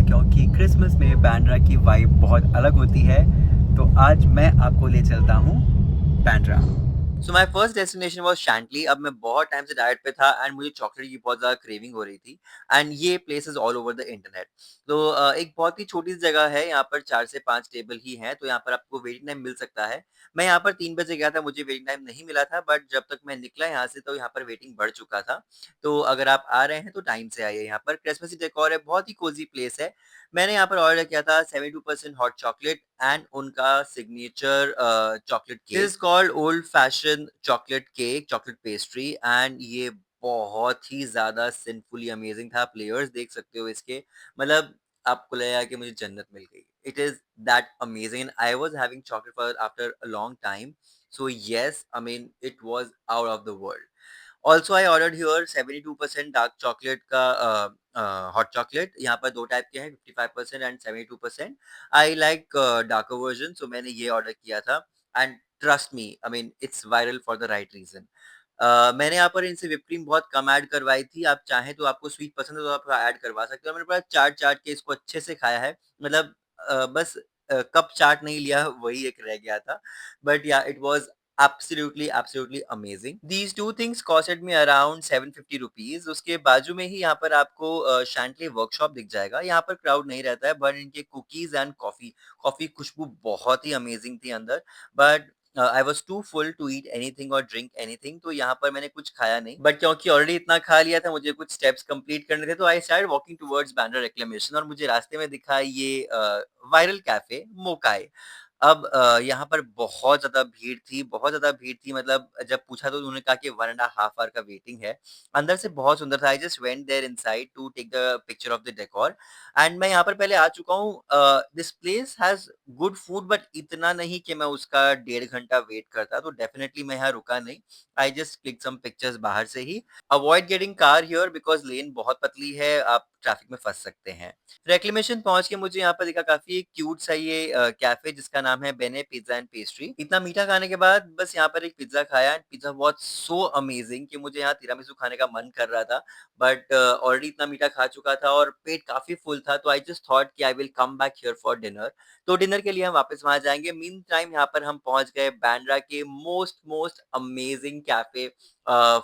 क्योंकि क्रिसमस में बांद्रा की वाइब बहुत अलग होती है। तो आज मैं आपको ले चलता हूँ Bandra. So my first destination was Chantilly. अब मैं बहुत टाइम से डाइट पे था एंड मुझे चॉकलेट की बहुत ज़्यादा क्रेविंग हो रही थी एंड ये place is all over the internet. तो एक बहुत ही छोटी सी जगह है, यहाँ पर 4 से 5 टेबल ही हैं, तो यहाँ पर आपको वेटिंग टाइम मिल सकता है। मैं यहाँ पर 3 बजे गया था, मुझे वेटिंग टाइम नहीं मिला था, बट जब तक मैं निकला यहाँ से तो यहाँ पर वेटिंग बढ़ चुका था। तो अगर आप आ रहे हैं तो टाइम से आइए। यहाँ पर क्रिसमस डेकोर है, बहुत ही कोज़ी प्लेस है। मैंने यहाँ पर ऑर्डर किया था 72% हॉट चॉकलेट एंड उनका signature chocolate cake. This is called old fashion chocolate cake, chocolate pastry and ये बहुत ही ज़्यादा सिंफुली अमेजिंग था। आप लेयर्स देख सकते हो इसके, मतलब आपको लगेगा कि मुझे जन्नत मिल गई। It is that amazing. I was having chocolate for after a long time. So yes, I mean it was out of the world. Also I ordered here 72% dark chocolate का हॉट चॉकलेट। यहाँ पर 2 type के हैं, 55% and 72%। I like darker version, so मैंने ये order किया था and trust me, I mean it's viral for the right reason. मैंने यहाँ पर इनसे व्हिप क्रीम बहुत कम ऐड करवाई थी। आप चाहें तो, आपको स्वीट पसंद है तो आप ऐड करवा सकते हो। मैंने पूरा चाट-चाट के इसको अच्छे से खाया है। मतलब बस कप चाट नहीं लिया, वही एक रह गया था। बट या it was absolutely amazing. These two things costed me around 750 rupees. उसके बाजू में ही यहाँ पर आपको शैंटली वर्कशॉप दिख जाएगा। यहाँ पर क्राउड नहीं रहता है, बट इनके कुकीज एंड कॉफी खुशबू बहुत ही अमेजिंग थी अंदर। But I was too full to eat anything और ड्रिंक एनीथिंग, तो यहाँ पर मैंने कुछ खाया नहीं। बट क्योंकि ऑलरेडी इतना खा लिया था, मुझे कुछ स्टेप्स कंप्लीट करने थे, तो I started walking towards Bandra reclamation और मुझे रास्ते में दिखा ये वायरल कैफे मोकाई। अब यहाँ पर बहुत ज़्यादा भीड़ थी, मतलब जब पूछा तो उन्होंने कहा कि 1 एंड अ हाफ आवर का वेटिंग है। अंदर से बहुत सुंदर था। I just went there inside to take the picture of the decor and मैं यहाँ पर पहले आ चुका हूँ। This place has good food, but इतना नहीं कि मैं उसका 1.5 घंटा वेट करता, तो डेफिनिटली मैं यहाँ रुका नहीं। I just click some pictures बाहर से ही। Avoid getting car here because lane बहुत पतली है, आप ट्रैफिक में फँस सकते हैं। रेक्लेमेशन पहुँच के मुझे यहाँ पर दिखा काफ़ी क्यूट सा ये कैफ़े, जिसका नाम है बेने पिज़्ज़ा एंड पेस्ट्री। इतना मीठा खाने के बाद बस यहाँ पर एक पिज़्ज़ा खाया and pizza was so amazing कि मुझे यहाँ तिरामिसू खाने का मन कर रहा था। बट ऑलरेडी इतना मीठा खा चुका था और पेट काफ़ी फुल था, तो आई जस्ट थॉट कि आई will come back here for dinner. तो डिनर के लिए हम वापस वहाँ जाएँगे। मीन टाइम यहाँ पर हम पहुँच गए बांद्रा के most most amazing cafe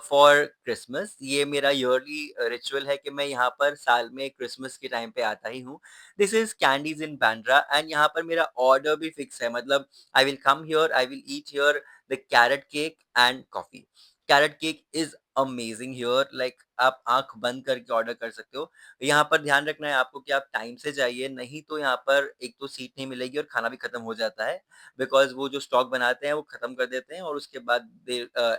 for Christmas. ये मेरा ईयरली रिचुअल है कि मैं यहाँ पर साल में क्रिसमस के टाइम पे आता ही हूँ। This is Candies in Bandra and यहाँ पर मेरा ऑर्डर भी फिक्स है, मतलब I will come here, I will eat here the carrot cake and coffee. Carrot cake is amazing here, like आप आँख बंद करके ऑर्डर कर सकते हो। यहाँ पर ध्यान रखना है आपको कि आप टाइम से जाइए, नहीं तो यहाँ पर एक तो सीट नहीं मिलेगी और खाना भी खत्म हो जाता है। बिकॉज़ वो जो स्टॉक बनाते हैं वो खत्म कर देते हैं और उसके बाद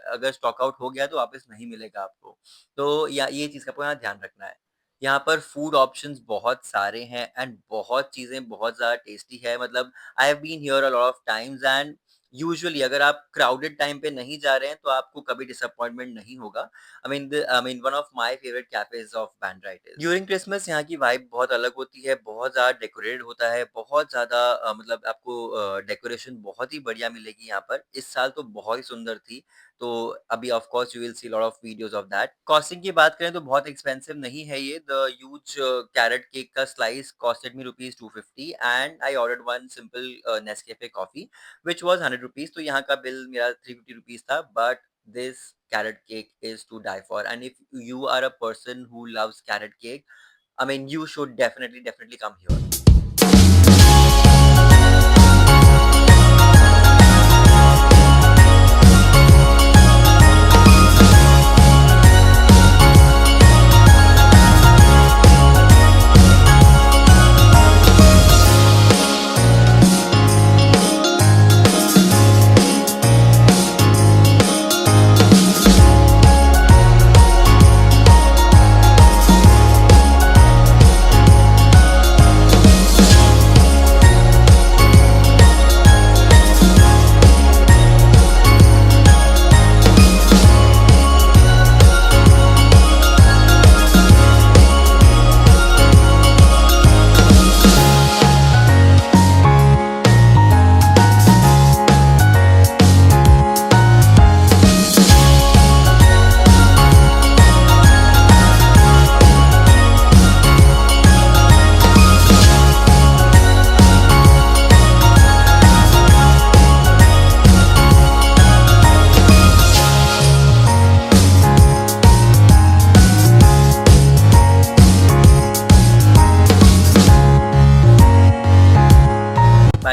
अगर स्टॉक आउट हो गया तो वापस नहीं मिलेगा आपको। तो या ये चीज़ का आपको यहाँ ध्यान रखना है। यहाँ पर फूड ऑप्शंस बहुत सारे हैं एंड बहुत चीज़ें बहुत ज़्यादा टेस्टी है। मतलब I have been here a lot of times and usually अगर आप क्राउडेड टाइम पे नहीं जा रहे हैं तो आपको कभी डिसअपॉइंटमेंट नहीं होगा। I mean one of my favourite cafes of Bandra it is. During Christmas यहाँ की वाइब बहुत अलग होती है, बहुत ज़्यादा डेकोरेटेड होता है, बहुत ज़्यादा मतलब आपको डेकोरेशन बहुत ही बढ़िया मिलेगी यहाँ पर। इस साल तो बहुत ही सुंदर थी। तो अभी of course you will see lot of videos of that. Costing की बात करें तो बहुत एक्सपेंसिव नहीं है ये। द ह्यूज कैरेट केक का slice costed me rupees 250 and I ordered one simple Nescafe coffee which was 100 rupees. तो यहाँ का बिल मेरा 350 रुपीज था, but this carrot cake is to die for, and if you are a person who loves carrot cake, I mean you should definitely come here.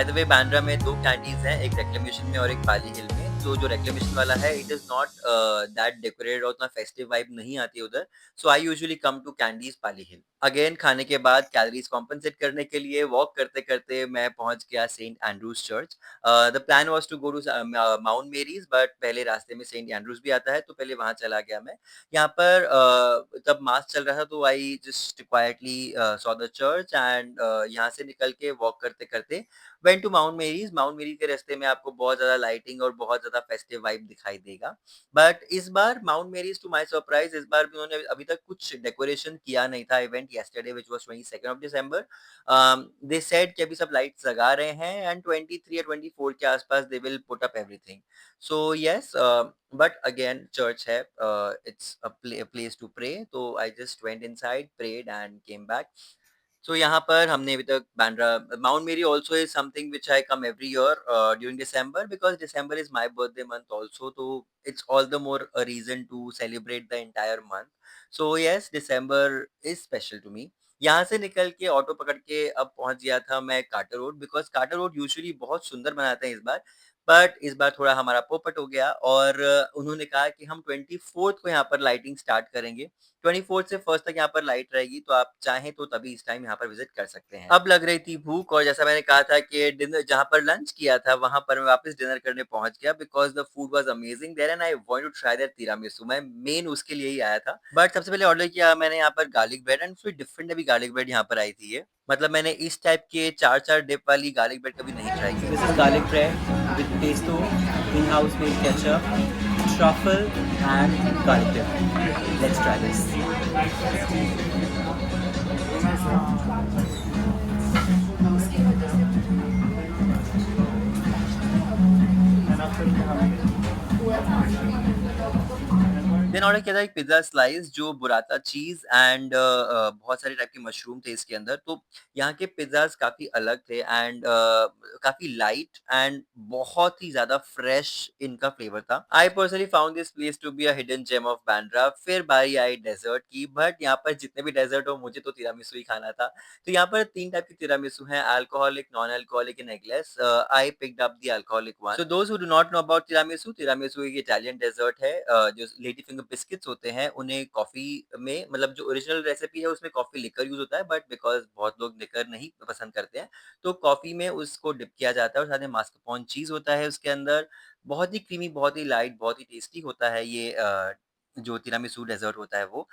By the way Bandra में 2 canteens हैं, एक reclamation में और एक पाली हिल में। तो जो रिक्लेमेशन वाला है it is not that decorated और उतना फेस्टिव वाइब नहीं आती है उधर। So I usually come to Candies Pali Hill. Again खाने के बाद कैलोरीज़ कॉम्पेंसेट करने के लिए वॉक करते-करते मैं पहुँच गया Saint Andrew's church. The plan was to go to Mount Mary's but पहले रास्ते में सेंट एंड्रूज़ भी आता है तो पहले वहाँ चला गया मैं। यहाँ पर तब मास चल रहा था तो I just quietly saw the church and यहाँ से निकल के वॉक करते-करते वेंट टू माउंट मेरीज़। माउंट मेरी के रास्ते में आपको बहुत ज़्यादा लाइटिंग और बहुत ज़्यादा फेस्टिव वाइब दिखाई देगा। बट इस बार माउंट मेरीज़ टू माय सरप्राइज़ इस बार भी उन्होंने अभी तक कुछ डेकोरेशन किया नहीं था। Event yesterday which was 22nd of December. They said कि अभी सब लाइट्स लगा रहे हैं एंड 23 या 24 के आस-पास they will put up everything. So yes but again church है it's a place to pray तो I just went inside, prayed and came back. So यहाँ पर हमने अभी तक Bandra Mount Mary also is something which I come every year during December because December is my birthday month also तो it's all the more a reason to celebrate the entire month. So yes December is special to me. यहाँ से निकल के auto पकड़ के अब पहुँच गया था मैं Carter Road because Carter Road usually बहुत सुंदर बनाते हैं इस बार। बट इस बार थोड़ा हमारा पोपट हो गया और उन्होंने कहा कि हम 24th को यहाँ पर लाइटिंग स्टार्ट करेंगे। 24th से 1st तक यहाँ पर लाइट रहेगी, तो आप चाहें तो तभी इस टाइम यहाँ पर विज़िट कर सकते हैं। अब लग रही थी भूख और जैसा मैंने कहा था कि डिनर जहाँ पर लंच किया था, वहाँ पर मैं वापस डिनर करने पहुँच गया because the food was amazing there and I want to try their tiramisu. मैं मेन उसके लिए ही आया था। बट सबसे पहले ऑर्डर किया मैंने यहाँ पर गार्लिक ब्रेड एंड फिर डिफरेंट अभी गार्लिक ब्रेड यहाँ पर आई थी ये। मतलब मैंने इस टाइप के 4-4 डिप वाली गार्लिक ब्रेड कभी नहीं ट्राई की This थी। is garlic bread with pesto, in-house made ketchup, truffle and garlic dip. Let's try this. Then order किया था एक पिज़्ज़ा स्लाइस जो बुराता चीज़ एंड बहुत सारे टाइप के मशरूम थे इसके अंदर। तो यहाँ के पिज़्ज़ाज़ काफ़ी अलग थे एंड काफ़ी लाइट एंड बहुत ही ज़्यादा फ्रेश इनका फ्लेवर था। I personally found this place to be a hidden gem of Bandra. फिर बारी आई डेज़र्ट की बट यहाँ पर जितने भी डेज़र्ट हो मुझे तो तिरामिसू ही खाना था। तो यहाँ पर 3 टाइप के तिरामिसू हैं alcoholic, non alcoholic and eggless. I picked up the alcoholic one. So those who do not know about tiramisu, tiramisu एक इटालियन डेज़र्ट है जो लेडी फिंगर बिस्किट्स होते हैं उन्हें कॉफ़ी में मतलब जो ओरिजिनल रेसिपी है उसमें कॉफ़ी लिकर यूज़ होता है बट बिकॉज़ बहुत लोग लिकर नहीं पसंद करते हैं, तो कॉफ़ी में उसको डिप किया जाता है और साथ में मास्कारपोने चीज़ होता है उसके अंदर। बहुत ही क्रीमी, बहुत ही लाइट, बहुत ही टेस्टी होता है ये जो तिरामिसू डेज़र्ट होता है वो।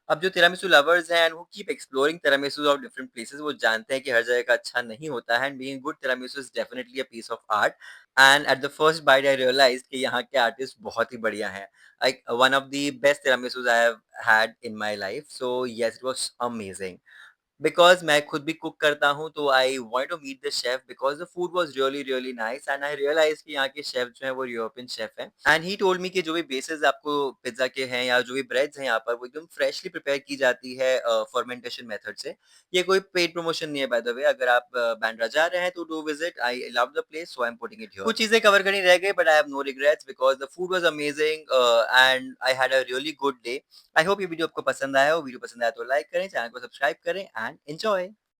अब जो तिरामिसू लवर्स हैं and who keep exploring tiramisu of different places वो जानते हैं कि हर जगह का अच्छा नहीं होता है and being good tiramisu is definitely a piece of art. And at the first bite I realised कि यहाँ के आर्टिस्ट बहुत ही बढ़िया हैं। Like one of the best tiramisus I have had in my life. So yes it was amazing. Because मैं खुद भी कुक करता हूँ, तो I wanted to meet the chef because the food was really, really nice and I रियलाइज़्ड कि यहाँ के chef जो हैं वो यूरोपियन शेफ हैं एंड ही टोल्ड मी कि जो भी बेसेस आपको पिज़्ज़ा के हैं या जो भी ब्रेड्स हैं यहाँ पर वो एकदम फ्रेशली प्रिपेयर की जाती है फर्मेंटेशन मेथड से। ये कोई पेड प्रमोशन नहीं है बाय द वे। अगर आप बांद्रा जा रहे हैं तो do visit. I love the place so I am putting it here. कुछ चीज़ें कवर करनी रह गई but I have no regrets because the food was amazing and I had a really good day. I hope ये video आपको पसंद आया हो। वीडियो पसंद आया तो लाइक करें, चैनल को सब्सक्राइब करें एंड एन्जॉय।